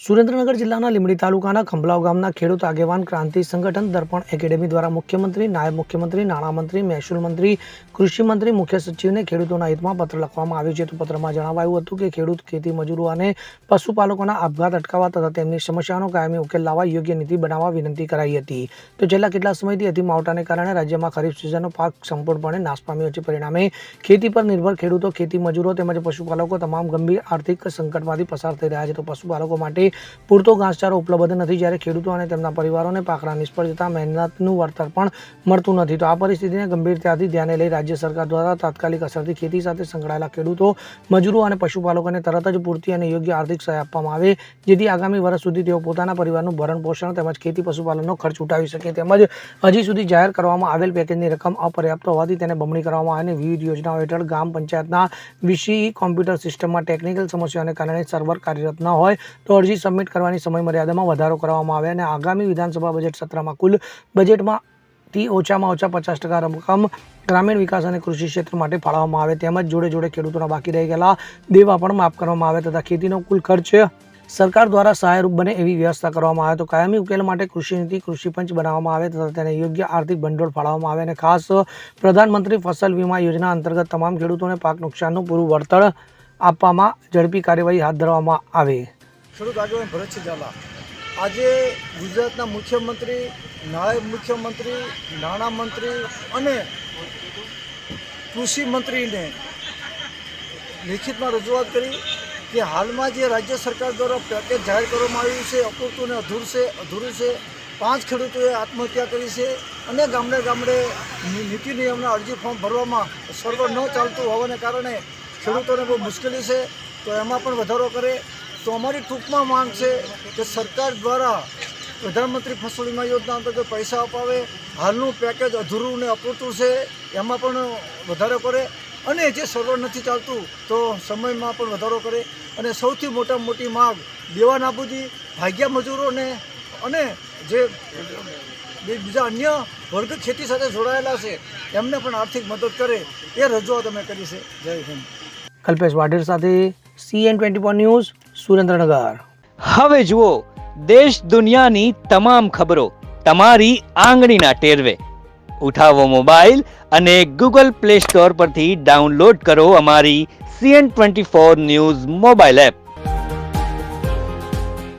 સુરેન્દ્રનગર જિલ્લાના લીંબડી તાલુકાના ખંભલાવ ગામના ખેડૂત આગેવાન ક્રાંતિ સંગઠન દર્પણ એકેડેમી દ્વારા મુખ્યમંત્રી, નાયબ મુખ્યમંત્રી, નાણામંત્રી, મહેસૂલ મંત્રી, કૃષિ મંત્રી, મુખ્ય સચિવને ખેડૂતોના હિતમાં પત્ર લખવામાં આવ્યો છે. તો પત્રમાં જણાવાયું હતું કે ખેડૂત, ખેતી મજૂરો અને પશુપાલકોના આપઘાત અટકાવવા તથા તેમની સમસ્યાનો કાયમી ઉકેલ લાવવા યોગ્ય નીતિ બનાવવા વિનંતી કરાઈ હતી. તો છેલ્લા કેટલાક સમયથી અતિ માવઠાને કારણે રાજ્યમાં ખરીફ સિઝનનો પાક સંપૂર્ણપણે નાશ પામ્યો છે. પરિણામે ખેતી પર નિર્ભર ખેડૂતો, ખેતી મજૂરો તેમજ પશુપાલકો તમામ ગંભીર આર્થિક સંકટમાંથી પસાર થઈ રહ્યા છે. તો પશુપાલકો માટે પૂરતો ઘાસચારો ઉપલબ્ધ નથી, જ્યારે ખેડૂતો અને તેમના પરિવારોને પાકના નિષ્ફળ જતા મહેનતનું વળતર પણ મળતું નથી. તો આ પરિસ્થિતિને ગંભીરતાથી ધ્યાને લઈ રાજ્ય સરકાર દ્વારા તાત્કાલિક અસરથી ખેતી સાથે સંકળાયેલા ખેડૂતો, મજૂરો અને પશુપાલકોને તરત જ પૂરતી અને યોગ્ય આર્થિક સહાય આપવામાં આવે, જેથી આગામી વર્ષ સુધી તેઓ પોતાના પરિવારનું ભરણ પોષણ તેમજ ખેતી પશુપાલનનો ખર્ચ ઉઠાવી શકે. તેમજ હજી સુધી જાહેર કરવામાં આવેલ પેકેજની રકમ અપર્યાપ્ત હોવાથી તેને બમણી કરવામાં આવે અને વિવિધ યોજનાઓ હેઠળ ગ્રામ પંચાયતના વીસીઈ કોમ્પ્યુટર સિસ્ટમમાં ટેકનિકલ સમસ્યાઓને કારણે સર્વર કાર્યરત ન હોય તો અરજી સબમિટ કરવાની સમયમર્યાદામાં વધારો કરવામાં આવે અને આગામી વિધાનસભા બજેટ સત્રમાં કુલ બજેટમાંથી ઓછામાં ઓછા 50% રકમ ગ્રામીણ વિકાસ અને કૃષિ ક્ષેત્ર માટે ફાળવવામાં આવે. તેમજ જોડે જોડે ખેડૂતોના બાકી રહી ગયેલા દેવા પણ માફ કરવામાં આવે તથા ખેતીનો કુલ ખર્ચ સરકાર દ્વારા સહાયરૂપ બને એવી વ્યવસ્થા કરવામાં આવે. તો કાયમી ઉકેલ માટે કૃષિ નીતિ, કૃષિ પંચ બનાવવામાં આવે તથા તેને યોગ્ય આર્થિક ભંડોળ ફાળવવામાં આવે અને ખાસ પ્રધાનમંત્રી ફસલ વીમા યોજના અંતર્ગત તમામ ખેડૂતોને પાક નુકસાનનું પૂરું વળતર આપવામાં ઝડપી કાર્યવાહી હાથ ધરવામાં આવે. ખેડૂત આગેવાન ભરતસિંહ ઝાલા આજે ગુજરાતના મુખ્યમંત્રી, નાયબ મુખ્યમંત્રી, નાણામંત્રી અને કૃષિ મંત્રીને લિખિતમાં રજૂઆત કરી કે હાલમાં જે રાજ્ય સરકાર દ્વારા પેકેજ જાહેર કરવામાં આવ્યું છે અપૂરતું ને અધૂરું છે. 5 ખેડૂતોએ આત્મહત્યા કરી છે અને ગામડે ગામડે નીતિ નિયમના અરજી ફોર્મ ભરવામાં સર્વર ન ચાલતું હોવાને કારણે ખેડૂતોને બહુ મુશ્કેલી છે. તો એમાં પણ વધારો કરે. તો અમારી ટૂંકમાં માંગ છે કે સરકાર દ્વારા પ્રધાનમંત્રી ફસલ વીમા યોજના અંતર્ગત પૈસા અપાવે, હાલનું પેકેજ અધૂરું ને અપૂરતું છે એમાં પણ વધારો કરે અને જે સર્વર નથી ચાલતું તો સમયમાં પણ વધારો કરે. અને સૌથી મોટી માંગ દેવા નાબૂદી, ભાગ્યા મજૂરોને અને જે બીજા અન્ય વર્ગ ખેતી સાથે જોડાયેલા છે એમને પણ આર્થિક મદદ કરે એ રજૂઆત અમે કરી છે. જય હિન્દ. કલ્પેશ વાઢેર સાથે CN24 ન્યૂઝ, સુરેન્દ્રનગર. હવે જુઓ દેશ દુનિયાની તમામ ખબરો તમારી આંગળીના ટેરવે. ઉઠાવો મોબાઈલ અને Google Play Store પરથી ડાઉનલોડ કરો અમારી CN24 ન્યૂઝ મોબાઈલ એપ.